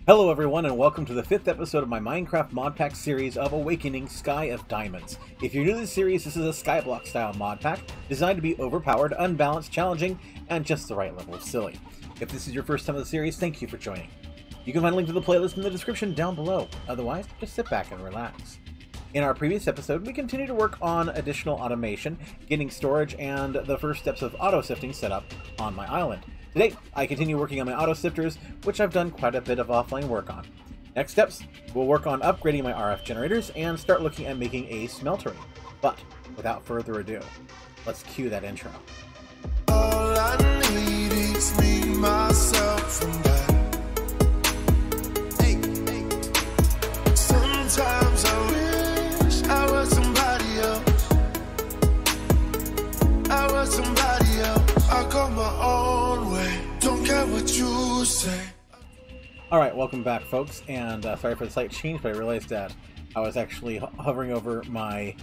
Hello everyone and welcome to the 5th episode of my Minecraft Modpack series of Awakening Sky of Diamonds. If you're new to this series, this is a skyblock style modpack designed to be overpowered, unbalanced, challenging, and just the right level of silly. If this is your first time of the series, thank you for joining. You can find a link to the playlist in the description down below. Otherwise, just sit back and relax. In our previous episode, we continued to work on additional automation, getting storage, and the first steps of auto-sifting set up on my island. Today, I continue working on my auto-sifters, which I've done quite a bit of offline work on. Next steps, we'll work on upgrading my RF generators and start looking at making a smeltery. But, without further ado, let's cue that intro. All I need is me, myself, and I. Sometimes I wish I was somebody else. I was somebody else. I go my own way. Don't care what you say. Alright, welcome back folks, and sorry for the slight change, but I realized that I was actually hovering over my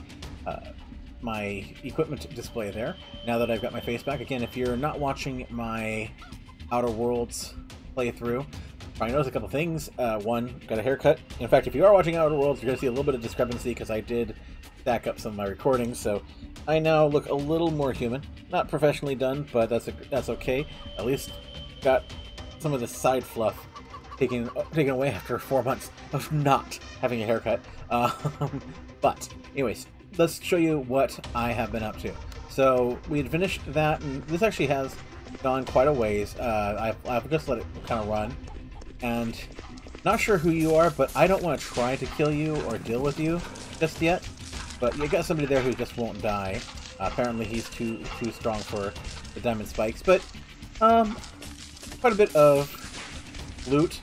my equipment display there, now that I've got my face back. Again, if you're not watching my Outer Worlds playthrough, probably notice a couple things. One, got a haircut. In fact, if you are watching Outer Worlds, you're going to see a little bit of discrepancy because I did stack up some of my recordings, so I now look a little more human. Not professionally done, but that's okay. At least got some of the side fluff taken away after 4 months of not having a haircut. But anyways, let's show you what I have been up to. So we had finished that, and this actually has gone quite a ways. I've just let it kind of run, and not sure who you are, but I don't want to try to kill you or deal with you just yet. But you got somebody there who just won't die. Apparently he's too strong for the diamond spikes, but quite a bit of loot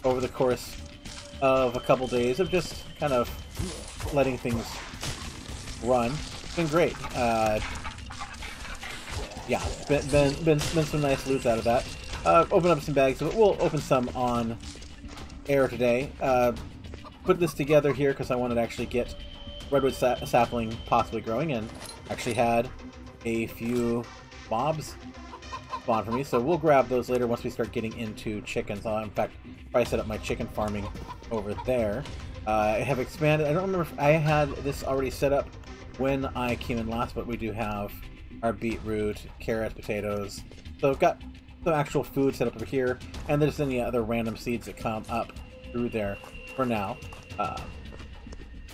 over the course of a couple days of just kind of letting things run. It's been great. Yeah, been some nice loot out of that. Open up some bags. We'll open some on air today. Put this together here because I wanted to actually get redwood sapling possibly growing, and actually had a few mobs spawn for me, so we'll grab those later once we start getting into chickens. I'll in fact probably set up my chicken farming over there. I have expanded. I don't remember if I had this already set up when I came in last, but we do have our beetroot, carrots, potatoes, so I've got some actual food set up over here, and there's any other random seeds that come up through there for now.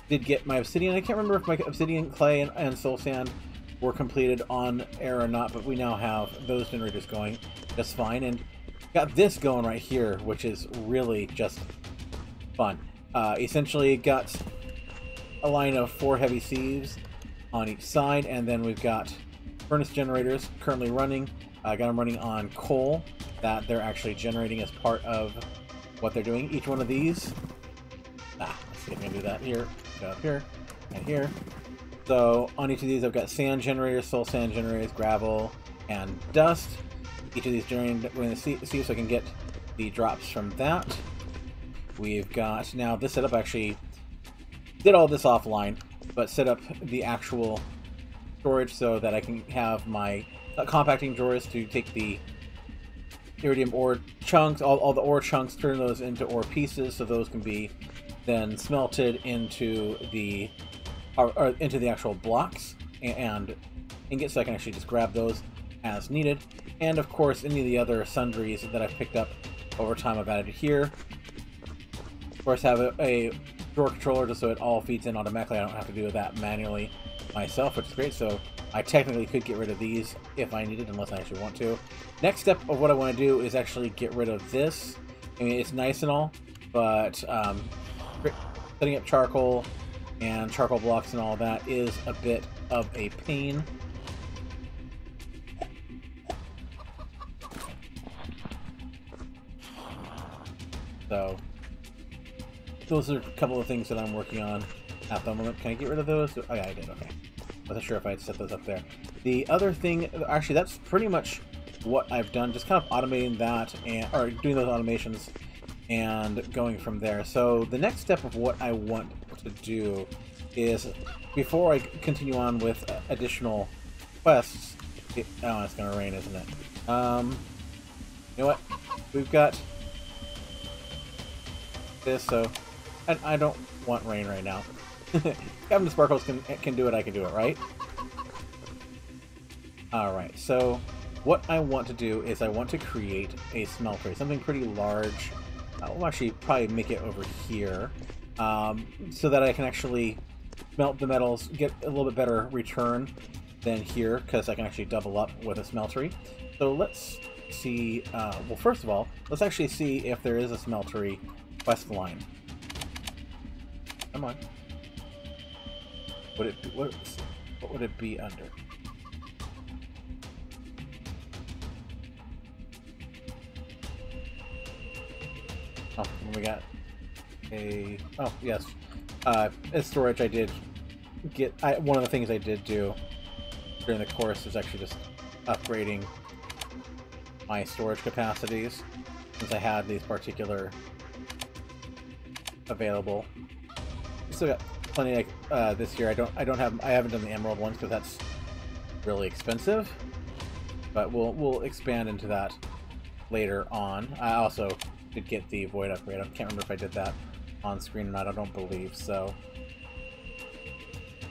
Did get my obsidian. I can't remember if my obsidian, clay, and soul sand were completed on air or not, but we now have those generators going just fine, and got this going right here, which is really just fun. Essentially got a line of 4 heavy sieves on each side, and then we've got furnace generators currently running. I got them running on coal that they're actually generating as part of what they're doing. Each one of these, let's see if I can do that here. Go up here and here. So on each of these I've got sand generators, soul sand generators, gravel, and dust. Each of these generating the see so I can get the drops from that. We've got now this setup. Actually did all this offline, but set up the actual storage so that I can have my compacting drawers to take the iridium ore chunks, all the ore chunks, turn those into ore pieces, so those can be then smelted into the into the actual blocks and ingots, so I can actually just grab those as needed. And of course, any of the other sundries that I've picked up over time I've added here. Of course, have a drawer controller just so it all feeds in automatically. I don't have to do that manually myself, which is great. So I technically could get rid of these if I needed, unless I actually want to. Next step of what I want to do is actually get rid of this. I mean, it's nice and all, but setting up charcoal and charcoal blocks and all that is a bit of a pain. So those are a couple of things that I'm working on at the moment. Can I get rid of those? Oh yeah, I did. Okay. Wasn't sure if I'd set those up there. The other thing, actually, that's pretty much what I've done. Just kind of automating that, or doing those automations and going from there. So the next step of what I want to do is, before I continue on with additional quests, oh, it's gonna rain, isn't it? You know what? We've got this, so I don't want rain right now. Captain Sparkles can do it, I can do it, right? Alright, so what I want to do is I want to create a smeltery, something pretty large. We'll actually probably make it over here, so that I can actually melt the metals, get a little bit better return than here, because I can actually double up with a smeltery. So let's see, well, first of all, let's actually see if there is a smeltery quest line. Come on. What would it be under? Oh, we got a... Oh, yes. As storage, I did get... one of the things I did do during the course is actually just upgrading my storage capacities, since I had these particular available. Still got plenty this year. I haven't done the emerald ones because that's really expensive, but we'll expand into that later on. I also did get the void upgrade. I can't remember if I did that on screen or not. I don't believe so.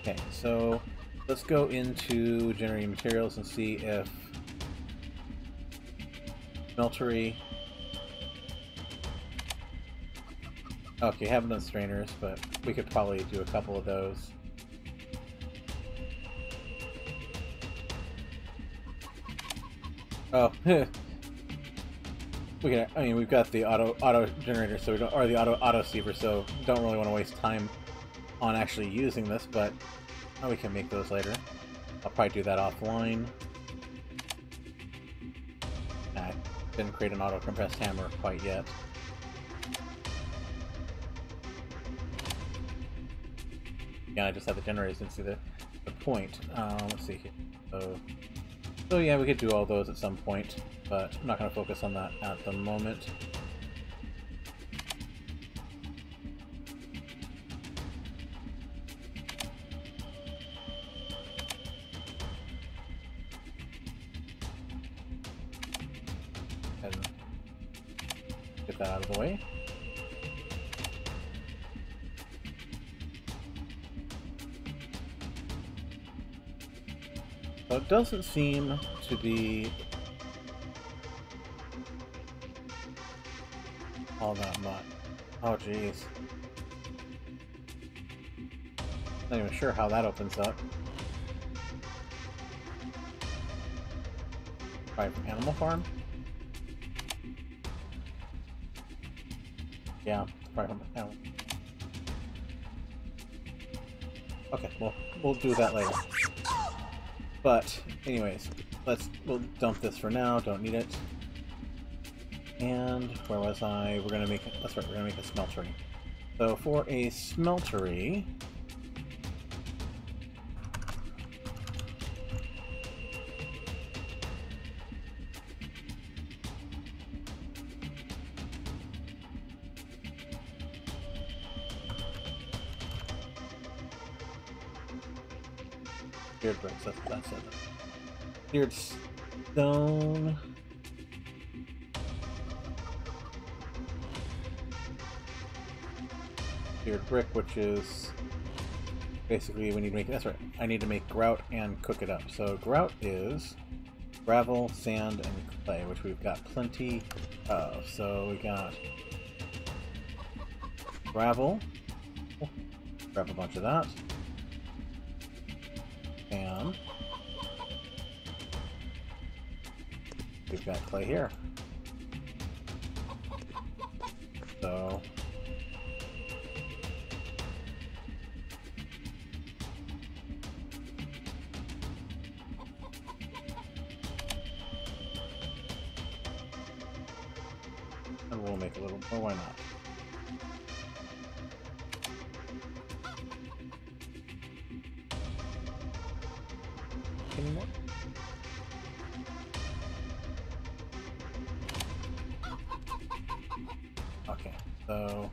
Okay, so let's go into generating materials and see if Smeltery. Okay, haven't done strainers, but we could probably do a couple of those. Oh, we can. I mean, we've got the auto generator, so we don't, or the auto sieve, so don't really want to waste time on actually using this. But we can make those later. I'll probably do that offline. I didn't create an auto compressed hammer quite yet. Yeah, I just have the generators and see the point. Let's see here. So yeah, we could do all those at some point, but I'm not going to focus on that at the moment. And get that out of the way. So it doesn't seem to be all that much. Oh jeez. Not even sure how that opens up. Probably from Animal Farm? Yeah, probably from Animal. Okay, we'll do that later. But, anyways, we'll dump this for now, don't need it. And, where was I? We're gonna make, that's right, we're gonna make a smeltery. So, for a smeltery... Seared bricks, that's it. Seared stone. Seared brick, which is basically we need to make, that's right, I need to make grout and cook it up. So grout is gravel, sand, and clay, which we've got plenty of. So we got gravel. Grab a bunch of that. And we've got clay here. So and we'll make a little more, why not? Anymore? Okay, so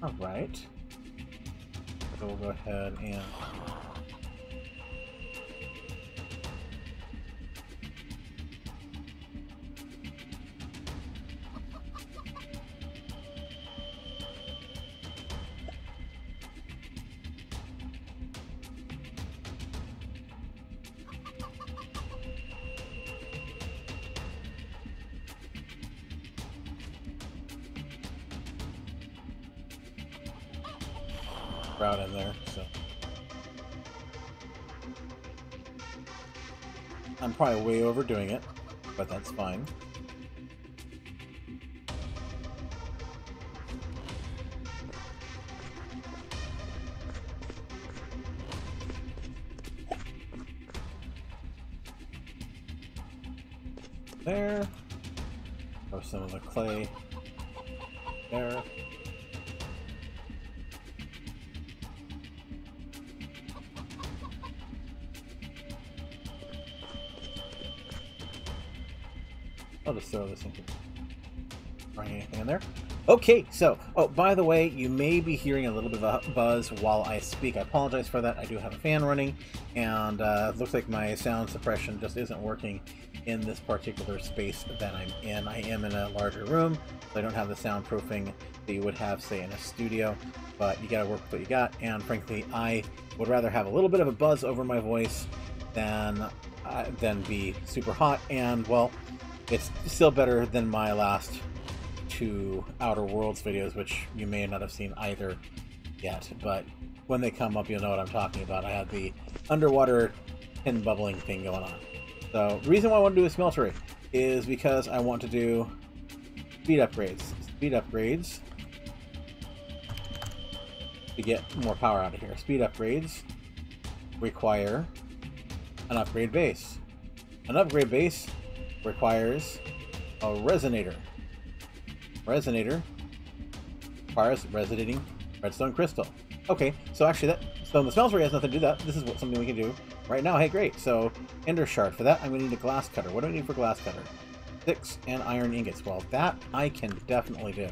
alright. So we'll go ahead and crowd in there, so I'm probably way overdoing it, but that's fine. There. Throw some of the clay there. I'll just throw this in here. Throwing anything in there. Okay, so, oh, by the way, you may be hearing a little bit of a buzz while I speak. I apologize for that. I do have a fan running, and it looks like my sound suppression just isn't working in this particular space that I'm in. I am in a larger room, so I don't have the soundproofing that you would have, say, in a studio, but you gotta work with what you got, and frankly, I would rather have a little bit of a buzz over my voice than be super hot, and, well, it's still better than my last 2 Outer Worlds videos, which you may not have seen either yet, but when they come up, you'll know what I'm talking about. I have the underwater tin bubbling thing going on. So, the reason why I want to do a Smeltery is because I want to do speed upgrades. Speed upgrades to get more power out of here. Speed upgrades require an upgrade base. An upgrade base requires a resonator. Resonator requires resonating redstone crystal. Okay, so actually so the Smeltery has nothing to do that. This is something we can do right now. Hey, great. So ender shard. For that, I'm going to need a glass cutter. What do I need for glass cutter? 6 and iron ingots. Well, that I can definitely do.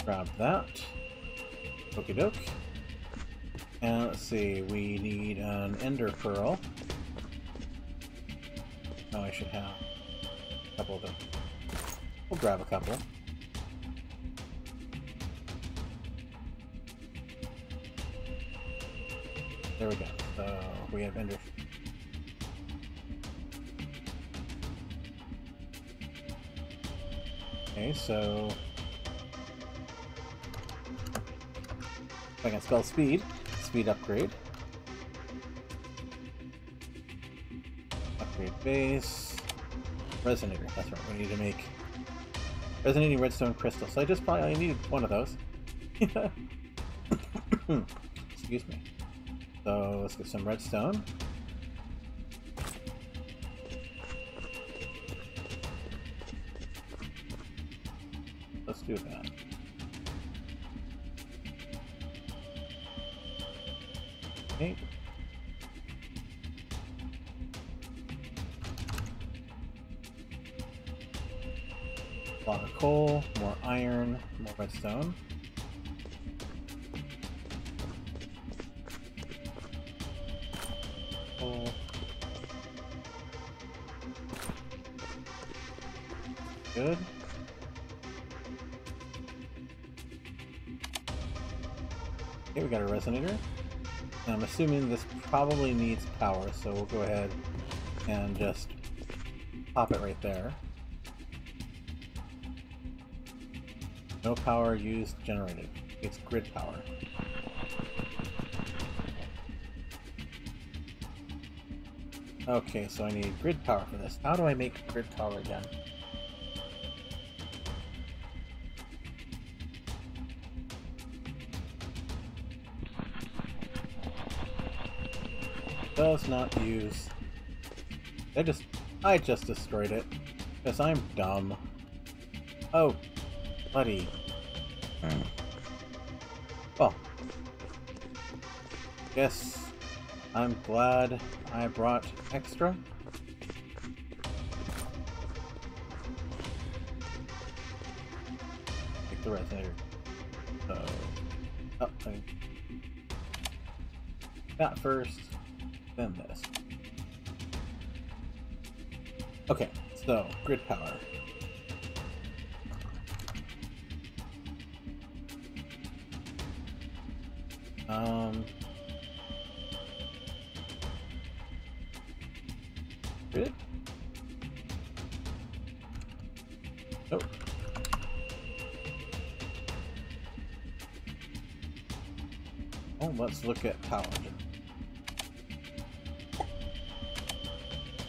Grab that. Okie doke. And let's see, we need an ender pearl. Oh, I should have a couple of them. We'll grab a couple. There we go. So we have ender. Okay, so I can spell speed. Speed upgrade. Upgrade base. Resonator. That's right. We need to make resonating redstone crystal. So I just probably only needed one of those. Excuse me. So let's get some redstone. Let's do that. Okay. A lot of coal, more iron, more redstone. Coal. Good. Okay, we got a resonator. I'm assuming this probably needs power, so we'll go ahead and just pop it right there. No power used generated. It's grid power. Okay, so I need grid power for this. How do I make grid power again? Does not use. I just destroyed it. Because I'm dumb. Oh, buddy. Well, guess I'm glad I brought extra. Take the resonator. So, that first. Then this. Okay, so grid power. Really? Nope. Oh, let's look at power.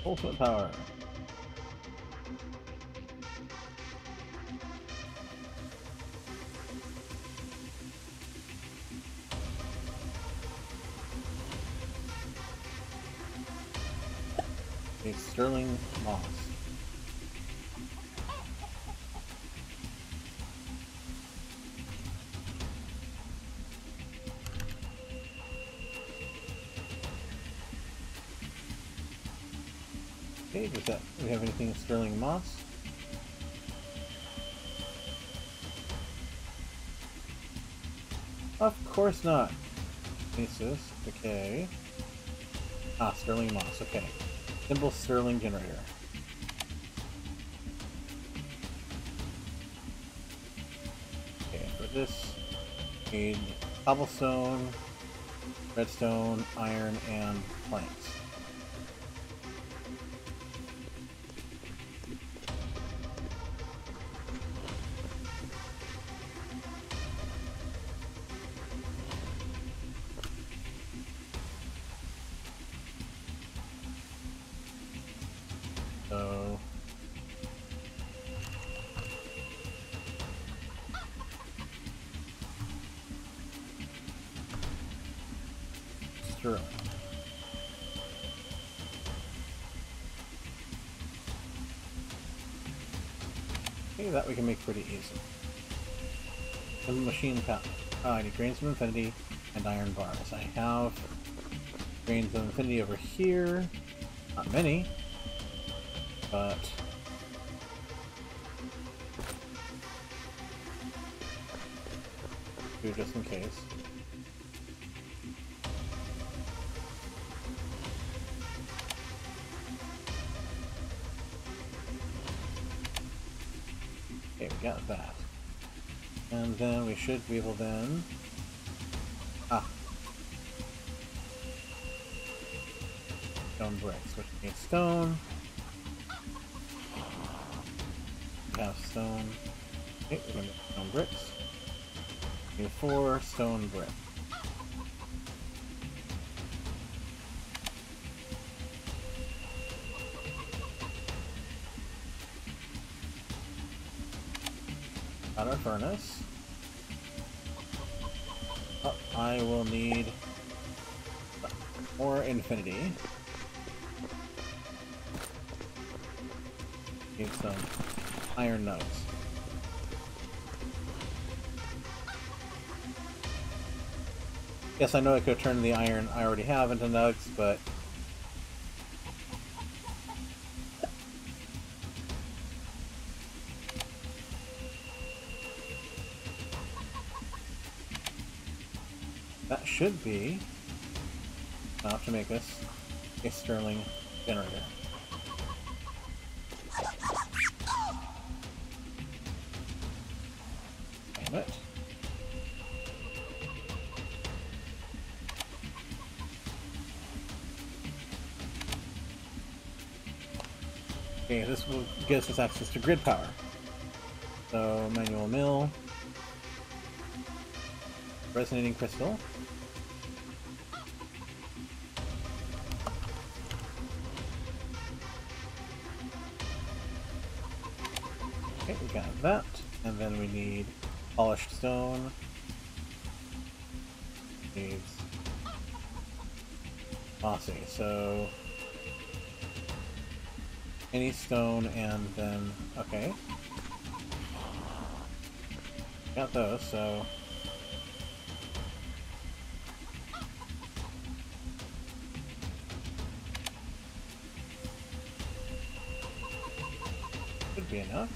Ultimate power. A sterling moss. Okay, does that, do we have anything in sterling moss? Of course not. Asus, okay. Ah, sterling moss, okay. Simple sterling generator. Okay, for this, need cobblestone, redstone, iron, and planks. So sterling. Okay, that we can make pretty easy. Some machine power. I need grains of infinity and iron bars. I have grains of infinity over here. Not many. But do just in case. Okay, we got that. And then we should be able then... Stone bricks, which needs stone. Have stone. Okay, we're gonna make stone bricks. Need 4 stone bricks. Got our furnace. Oh, I will need more infinity. Need some iron nugs. Yes, I know I could have turned the iron I already have into nugs, but that should be enough to make us a sterling generator. Damn it. Okay, this will give us access to grid power. So, manual mill, resonating crystal, okay, we got that, and then we need polished stone, needs mossy, so any stone and then, okay. Got those, so should be enough.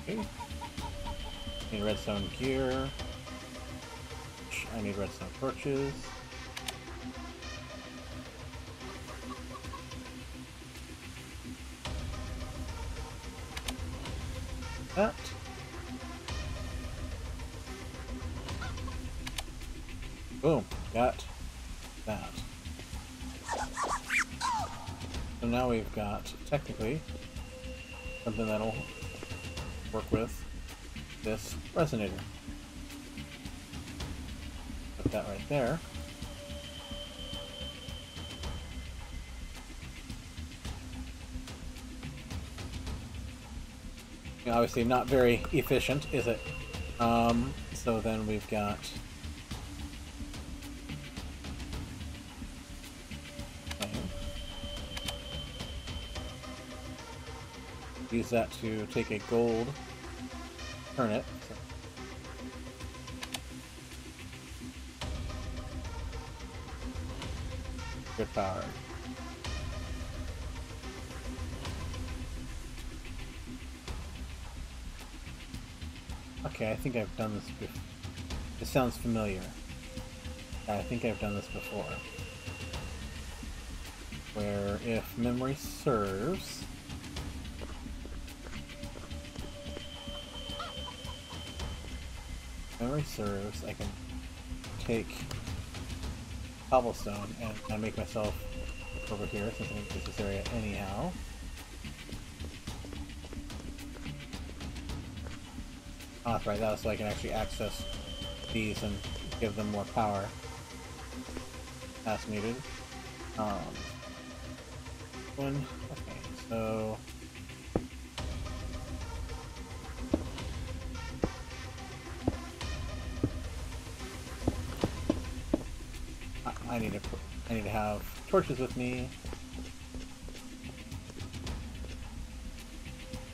Okay. Need redstone gear. I need redstone torches. That. Boom. Got that. So now we've got, technically, something that'll work with this resonator. Put that right there. Obviously not very efficient, is it? So then we've got... Okay. Use that to take a gold, turn it. So. Good power. Okay, I think I've done this before. This sounds familiar. I think I've done this before. Where, if memory serves... I can take cobblestone and I make myself over here since I'm in this area anyhow. Oh, that's right, that was so I can actually access these and give them more power as needed. Okay, so... I need to have torches with me.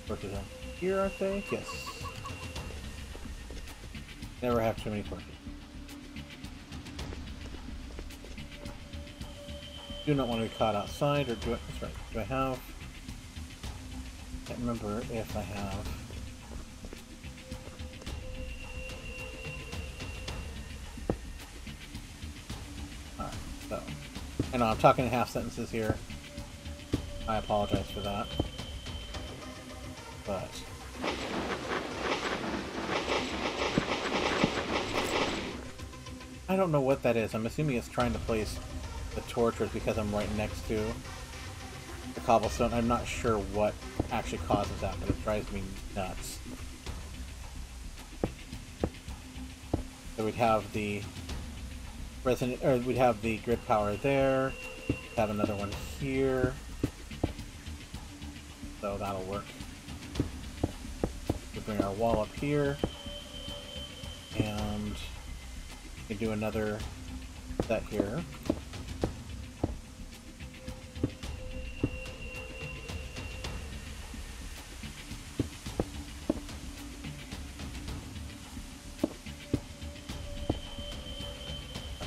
Torches are here, aren't they? Yes. Never have too many torches. Do not want to be caught outside, or do I? That's right. Do I have? Can't remember if I have. Alright, so. I know I'm talking in half sentences here. I apologize for that. But. I don't know what that is. I'm assuming it's trying to place the torches because I'm right next to the cobblestone. I'm not sure what actually causes that, but it drives me nuts. So we'd have the we'd have the grid power there. Have another one here. So that'll work. We bring our wall up here, and we can do another set here.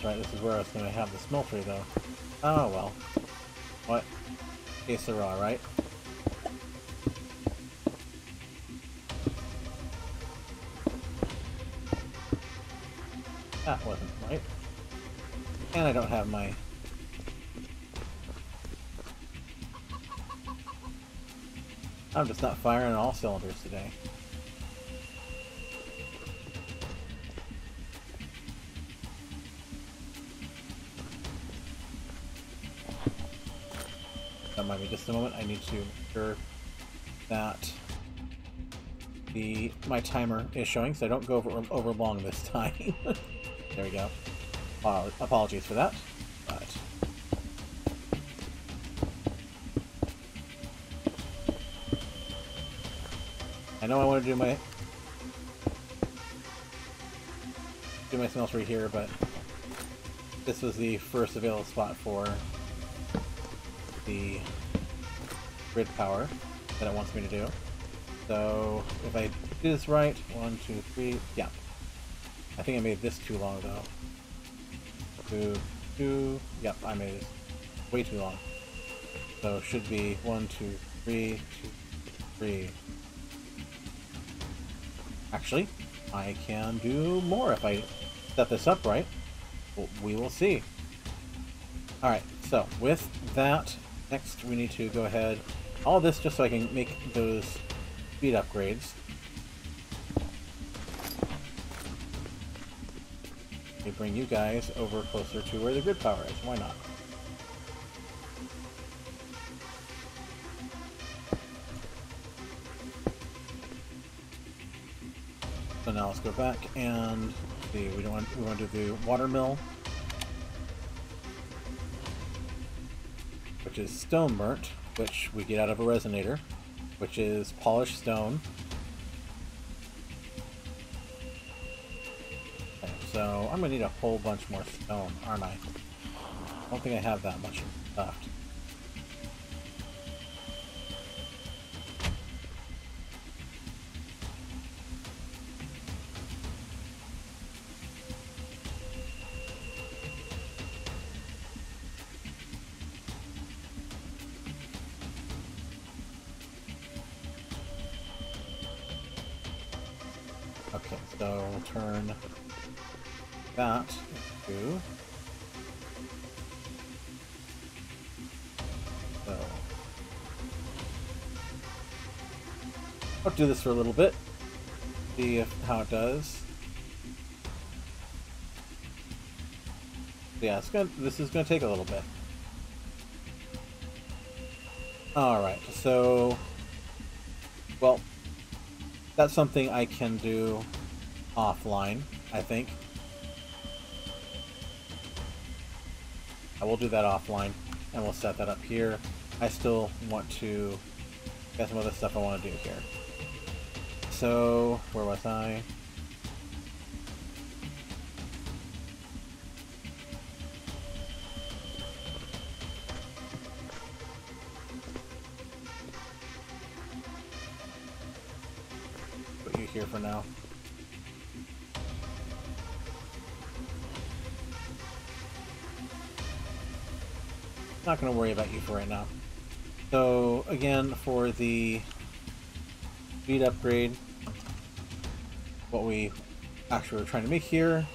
Right, this is where I was going to have the Smeltery, though. Oh, well. What? Que sera, right? That wasn't right. And I don't have my... I'm just not firing on all cylinders today. Remind me just a moment. I need to ensure that my timer is showing, so I don't go over long this time. There we go. Apologies for that, but I know I want to do my Smeltery here, but this was the first available spot for the grid power that it wants me to do. So if I do this right, 1, 2, 3, yeah. I think I made this too long though. 2, yep, I made it way too long. So it should be 1, 2, 3, 2, 3. Actually, I can do more if I set this up right. Well, we will see. Alright, so with that, next we need to go ahead, all this just so I can make those speed upgrades. me bring you guys over closer to where the grid power is. Why not? So now let's go back and see. We want to do the water mill, which is stone burnt, which we get out of a resonator, which is polished stone. Okay, so I'm gonna need a whole bunch more stone, aren't I? I don't think I have that much left. Okay, so we'll turn that into... So... I'll do this for a little bit. See how it does. Yeah, this is gonna take a little bit. Alright, so... Well... That's something I can do offline, I think. I will do that offline, and we'll set that up here. I still want to get some other stuff I want to do here. So, where was I? Put you here for now. Not going to worry about you for right now. So again, for the speed upgrade, what we actually were trying to make here,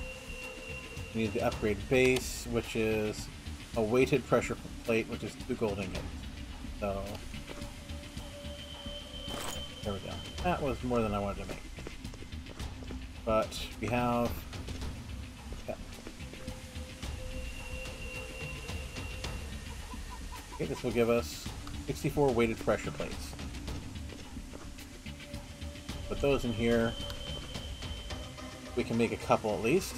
we need the upgrade base, which is a weighted pressure plate, which is 2 gold ingots. So there we go. That was more than I wanted to make. But we have... Yeah. Okay, this will give us 64 weighted pressure plates. Put those in here. We can make a couple at least.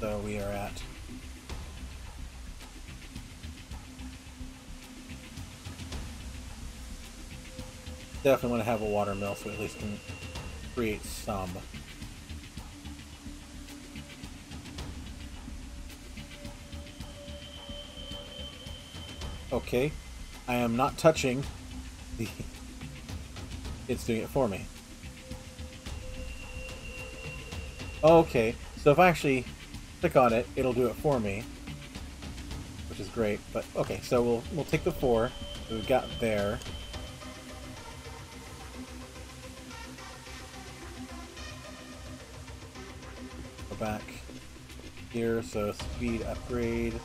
So we are at definitely want to have a water mill so we at least can create some. Okay, I am not touching the... It's doing it for me. Okay, so if I actually click on it, it'll do it for me, which is great. But okay, so we'll take the 4 that we've got there. Go back here, so speed upgrade.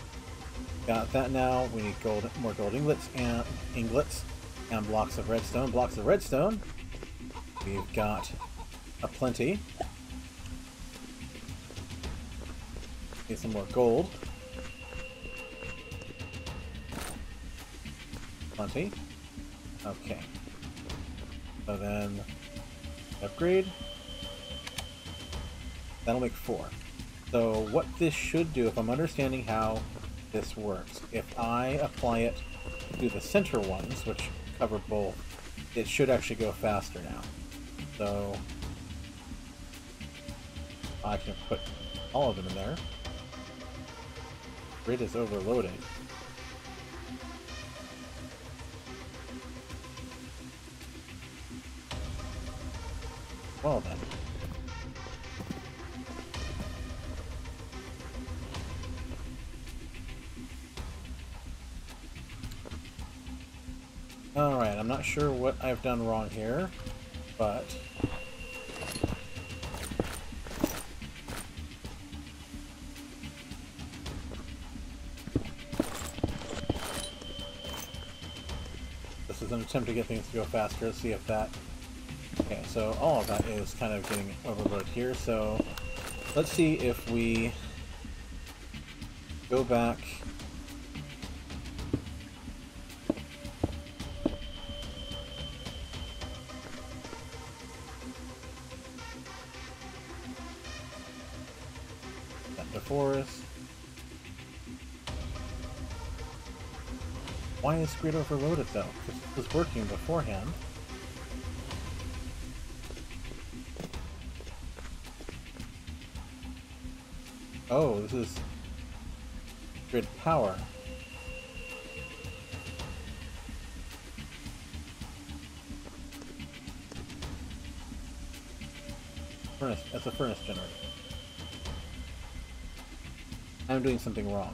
Got that now. We need more gold ingots and blocks of redstone. Blocks of redstone. We've got a plenty. Need some more gold. Plenty. Okay. So then upgrade. That'll make 4. So what this should do, if I'm understanding how this works, if I apply it to the center ones, which cover both, it should actually go faster now. So I can put all of them in there. Grid is overloading. Well then. Alright, I'm not sure what I've done wrong here, but... attempt to get things to go faster. Let's see if that... Okay, so all of that is kind of getting overloaded here, so let's see if we go back... the forest. Why is grid overloaded though? Because it was working beforehand. Oh, this is grid power. Furnace, that's a furnace generator. I'm doing something wrong.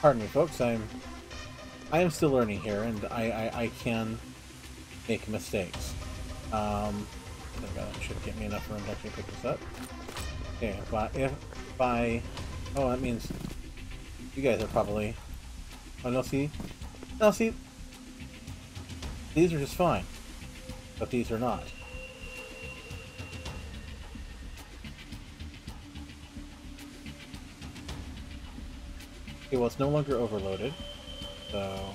Pardon me, folks. I am still learning here, and I can make mistakes. That should get me enough room to actually pick this up. Okay, but if I... Oh, that means you guys are probably... Oh, no, see? No, see? These are just fine. But these are not. Okay, well, it's no longer overloaded. So...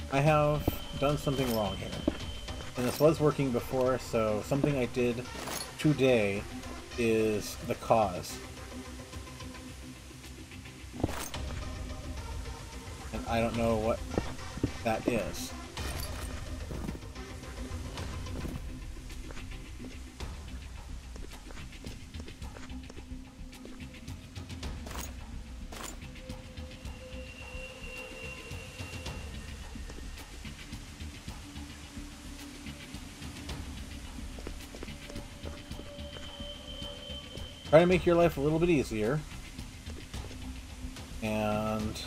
I have done something wrong here. And this was working before, so something I did today is the cause. And I don't know what that is. Trying to make your life a little bit easier. And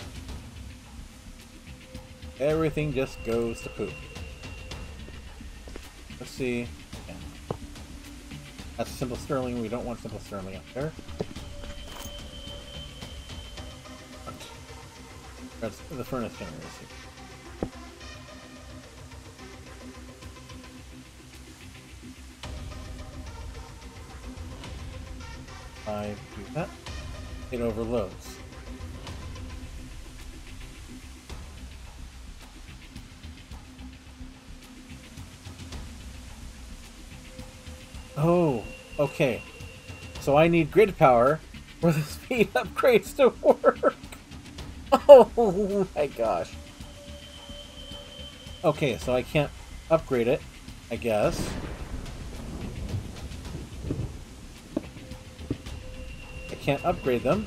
everything just goes to poop. Let's see. Yeah. That's simple sterling. We don't want simple sterling up there. That's the furnace generator. I do that, it overloads. Oh, okay. So I need grid power for the speed upgrades to work. Oh my gosh. Okay, so I can't upgrade it, I guess. Can't upgrade them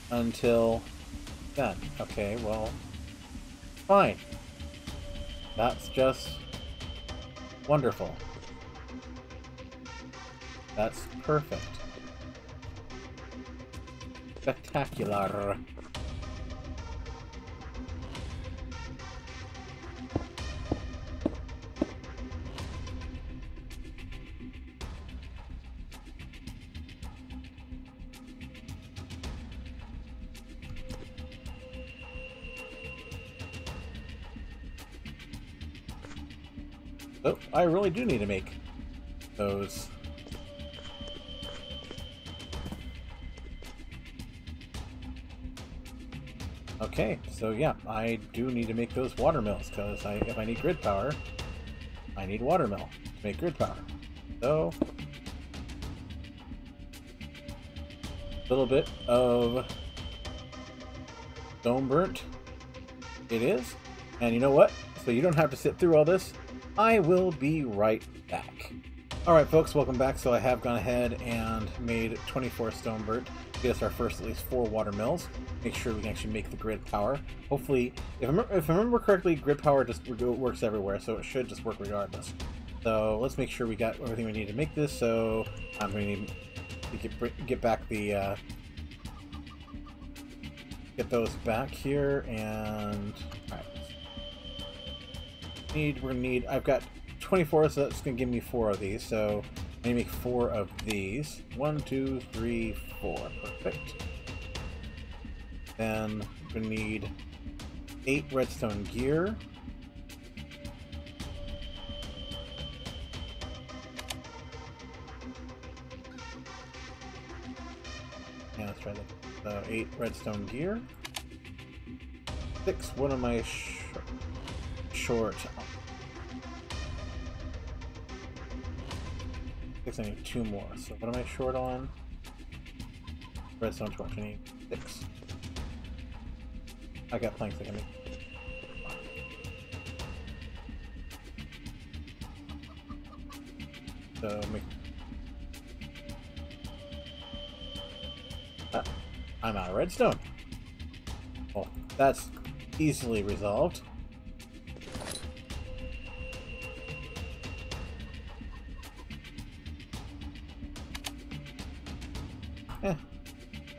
until then. Okay, well, fine. That's just wonderful. That's perfect. Spectacular. Oh, I really do need to make those. Okay, so yeah, I do need to make those water mills, because if I need grid power, I need water mill to make grid power. So, a little bit of stone burnt it is. And you know what? So you don't have to sit through all this. I will be right back. Alright folks, welcome back. So I have gone ahead and made 24 stone burnt to get us our first at least 4 water mills. Make sure we can actually make the grid power. Hopefully, if I remember correctly, grid power just works everywhere, so it should just work regardless. So let's make sure we got everything we need to make this. So I'm going to need to get back the get those back here, and alright. We're gonna need. I've got 24, so that's going to give me 4 of these, so I'm going to make 4 of these. 1, 2, 3, 4. Perfect. Then I'm going to need 8 redstone gear. Yeah, let's try that. So 8 redstone gear. 6, what am I short? I need 2 more. So what am I short on? Redstone torch. I need 6. I got planks I can make. So make. I'm out of redstone. Well, that's easily resolved.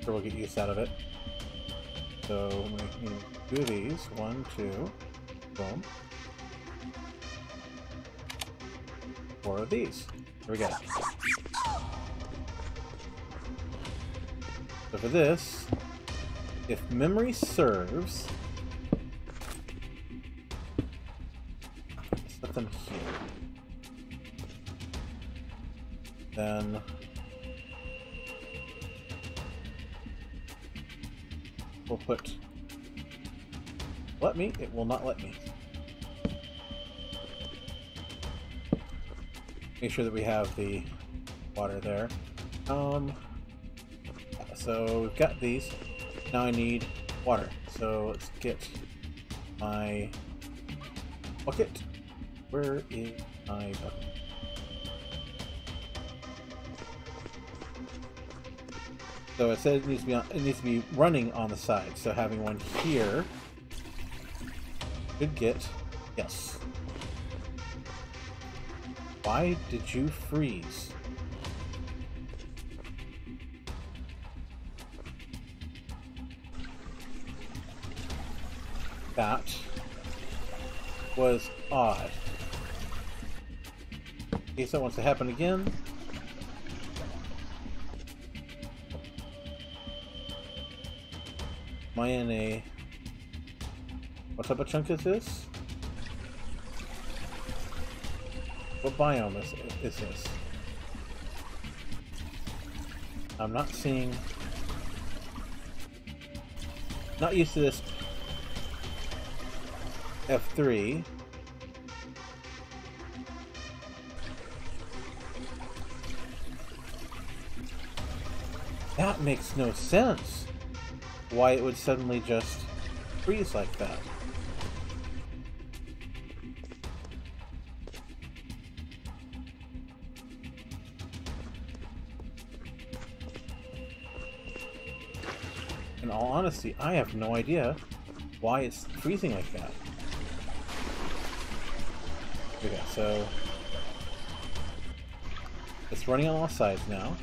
Sure, we'll get use out of it. So we need 2 of these. 1, 2. Boom. 4 of these. Here we go. So for this, if memory serves, set them here. Then we'll put let me, it will not let me. Make sure that we have the water there. So we've got these. Now I need water. So let's get my bucket. Where is my bucket? So it said it needs to be running on the side. So having one here should get yes. Why did you freeze? That was odd. In case that wants to happen again. Am I in a... what type of chunk is this? What biome is this? I'm not seeing... not used to this F3. That makes no sense. Why it would suddenly just freeze like that. In all honesty, I have no idea why it's freezing like that. Okay, so it's running on all sides now.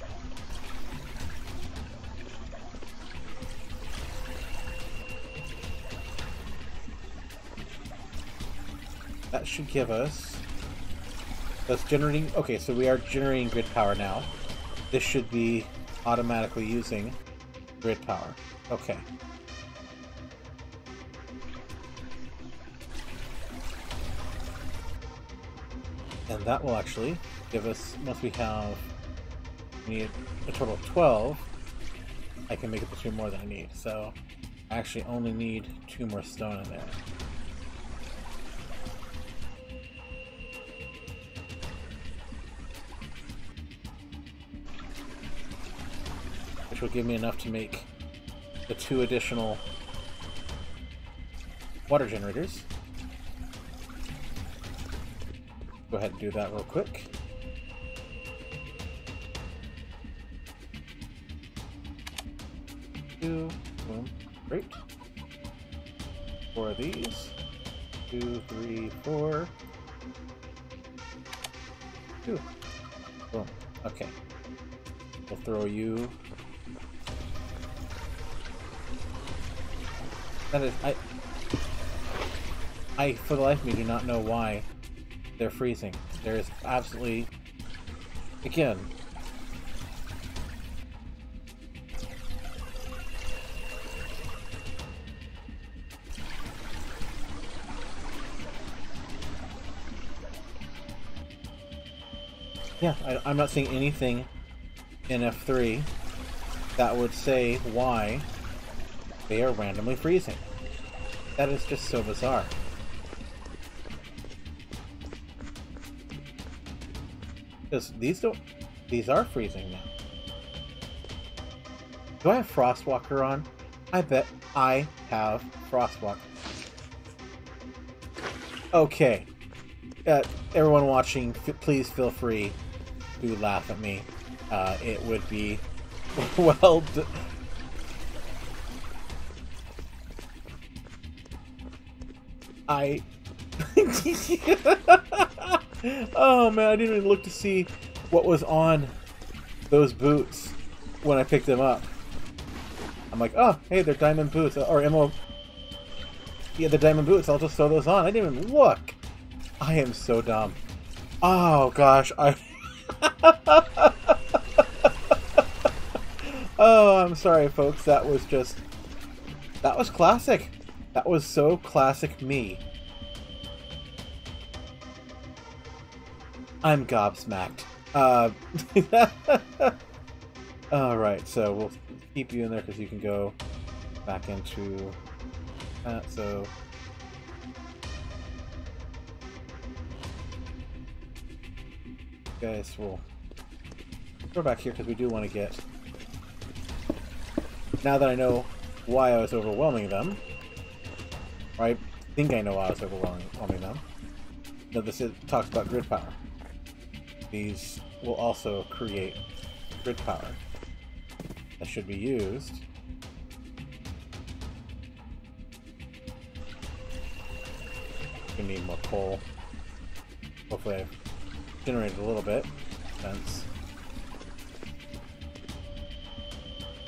That should give us... that's generating... okay, so we are generating grid power now. This should be automatically using grid power. Okay. And that will actually give us... once we have... we need a total of 12, I can make it the 2 more than I need. So I actually only need 2 more stone in there. Which will give me enough to make the 2 additional water generators. Go ahead and do that real quick. 2. Boom. Great. 4 of these. 2, 3, 4. 2. Boom. Okay. We'll throw you. That is, I for the life of me do not know why they're freezing. There is absolutely, again, yeah, I'm not seeing anything in F3 that would say why they are randomly freezing. That is just so bizarre. Because these are freezing now. Do I have Frostwalker on? I bet I have Frostwalker. Okay. Everyone watching, please feel free to laugh at me. It would be well. Oh man, I didn't even look to see what was on those boots when I picked them up. I'm like, oh, hey, they're diamond boots, or MO. Yeah, the diamond boots. I'll just throw those on. I didn't even look. I am so dumb. Oh gosh, Oh, I'm sorry, folks. That was classic. That was so classic me. I'm gobsmacked. Alright, so we'll keep you in there because you can go back into that, so... Guys, we'll go back here because we do want to get... Now that I know why I was overwhelming them, or I think I know why I was overwhelming them. No, talks about grid power. These will also create grid power that should be used we need more coal. Hopefully I've generated a little bit since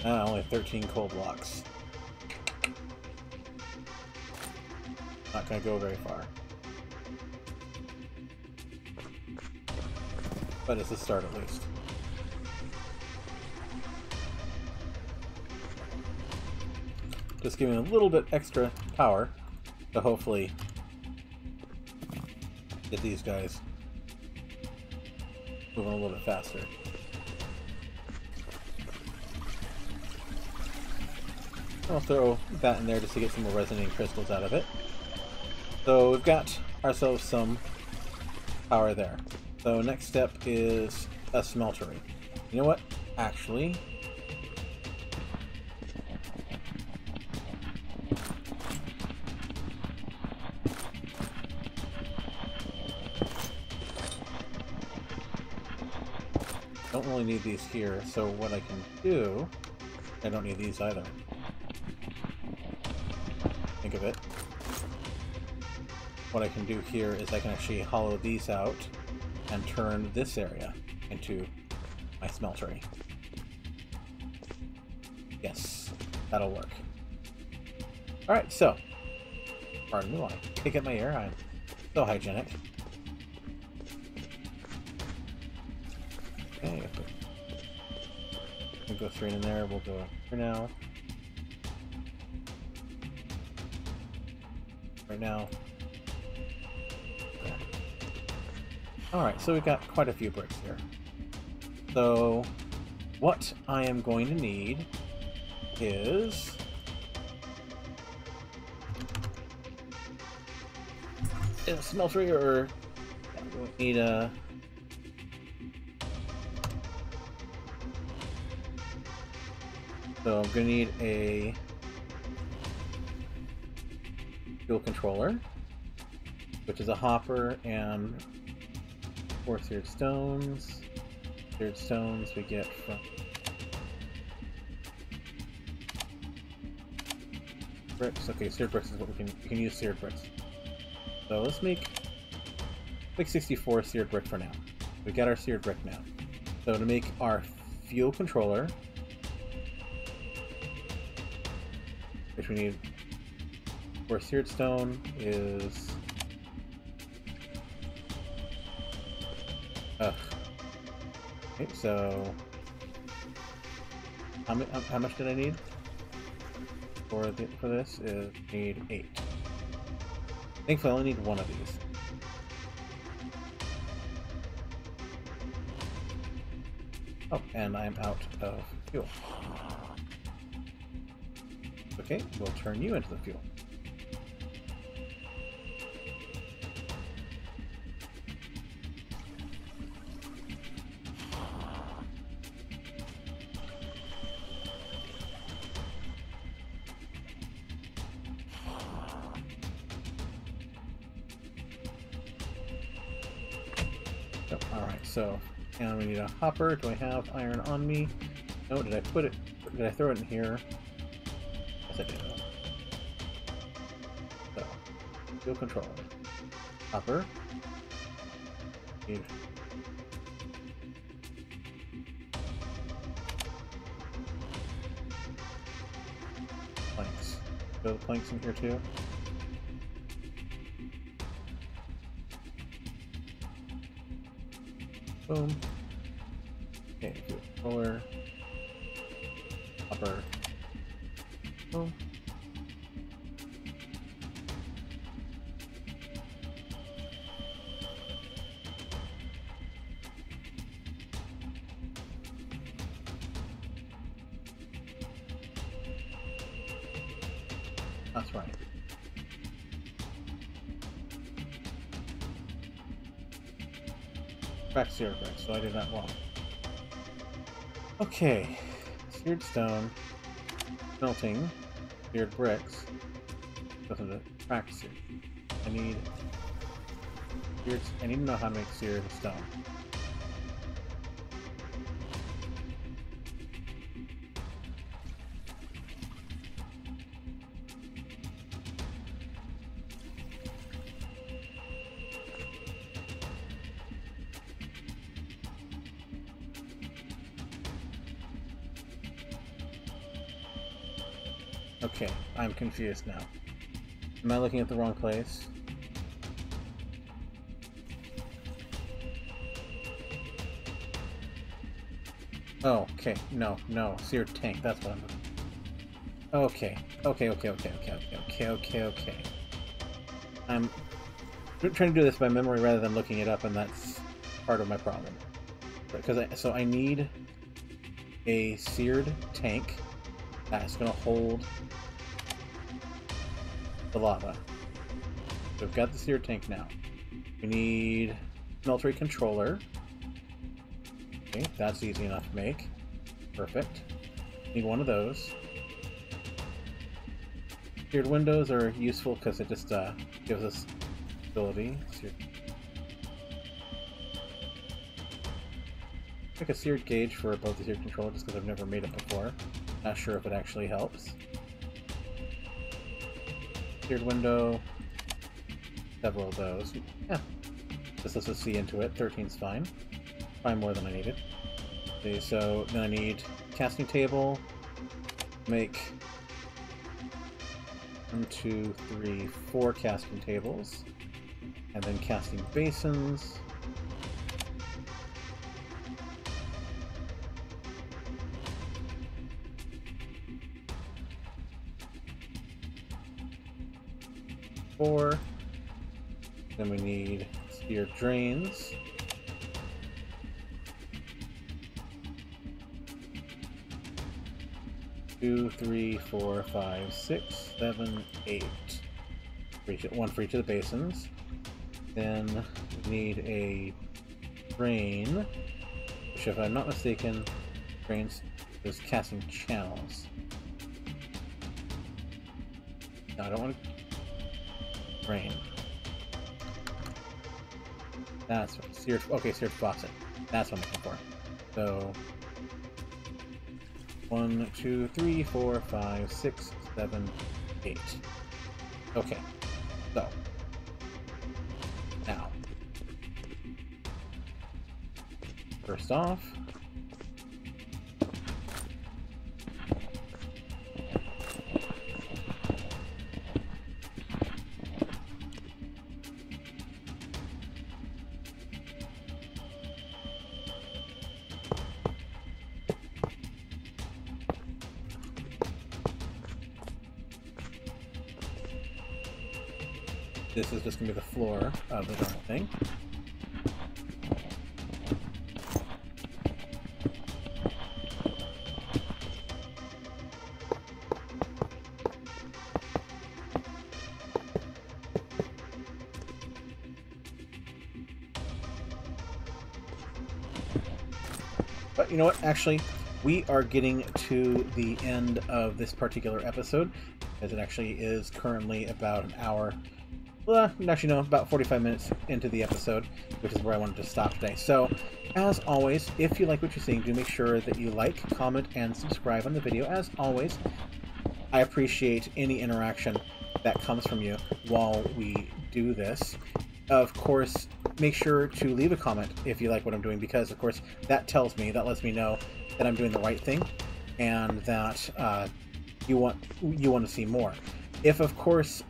only 13 coal blocks. Not gonna go very far. But it's a start at least. Just giving a little bit extra power to hopefully get these guys moving a little bit faster. I'll throw that in there just to get some more resonating crystals out of it. So we've got ourselves some power there. So next step is a smeltery. You know what? Actually, don't really need these here, so what I can do, I don't need these either. Think of it. What I can do here is I can actually hollow these out and turn this area into my smeltery. Yes, that'll work. Alright, so, pardon me while I pick up my air, I'm so hygienic. Okay, we'll go straight in there, we'll go for now. Right now. Alright, so we've got quite a few bricks here. So, what I am going to need is... a smeltery, or... yeah, we need a... so I'm going to need a... fuel controller, which is a hopper and 4 seared stones. Seared stones we get from Bricks. Okay, seared bricks is what we can use seared bricks. So let's make 64 seared brick for now. We got our seared brick now. So to make our fuel controller, which we need for seared stone is okay, so how much did I need for this? Is need 8. Thankfully, I only need 1 of these. Oh, and I'm out of fuel. Okay, we'll turn you into the fuel. Alright, so, and we need a hopper. Do I have iron on me? No, did I put it? Did I throw it in here? Yes, I did. So, fuel controller. Hopper. Need planks. Throw the planks in here too. Boom. Okay, fuel controller. Hopper. Boom. That's right. Cracked seared brick, so I did that wrong. Okay. Seared stone. Smelting. Seared bricks. Goes into cracked seared. I need to know how to make seared stone. Okay, I'm confused now. Am I looking at the wrong place? Oh, okay. No, seared tank, that's what I'm looking for. Okay. I'm trying to do this by memory rather than looking it up, and that's part of my problem. So I need a seared tank that's going to hold the lava. So we've got the seared tank now. We need Smeltery controller. Okay, that's easy enough to make. Perfect. Need 1 of those. Seared windows are useful because it just gives us ability. Make a seared gauge for both the seared controller just because I've never made it before. Not sure if it actually helps. Seared window. Several of those. Yeah. Just lets us see into it. 13's fine. Probably more than I needed. Okay, so then I need casting table. Make 1, 2, 3, 4 casting tables. And then casting basins. Four. Then we need seared drains. 2, 3, 4, 5, 6, 7, 8. 1 for each of the basins. Then we need a drain, which, if I'm not mistaken, drains is casting channels. No, I don't want to. Drain. That's what, seared. Okay, seared faucet. That's what I'm looking for. So 1, 2, 3, 4, 5, 6, 7, 8. Okay, so now, first off, this is just going to be the floor of the darn thing. But you know what? Actually, we are getting to the end of this particular episode, as it actually is currently about an hour. Well, actually, no, about 45 minutes into the episode, which is where I wanted to stop today. So, as always, if you like what you're seeing, do make sure that you like, comment, and subscribe on the video. As always, I appreciate any interaction that comes from you while we do this. Of course, make sure to leave a comment if you like what I'm doing, because, of course, that tells me, that lets me know that I'm doing the right thing, and that you want to see more. If, of course,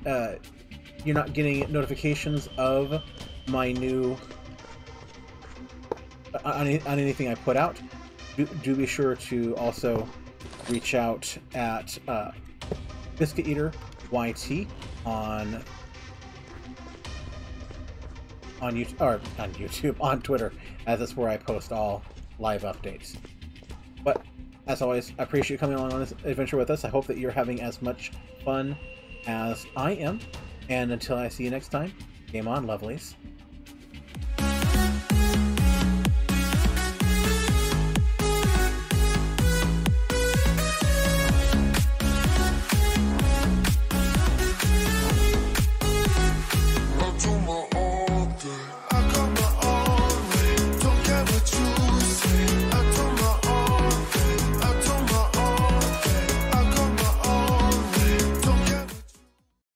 you're not getting notifications of my new on anything I put out, do be sure to also reach out at Biscuit Eater YT on YouTube, or on YouTube, on Twitter, as that's where I post all live updates. But as always, I appreciate you coming along on this adventure with us. I hope that you're having as much fun as I am. And until I see you next time, game on, lovelies.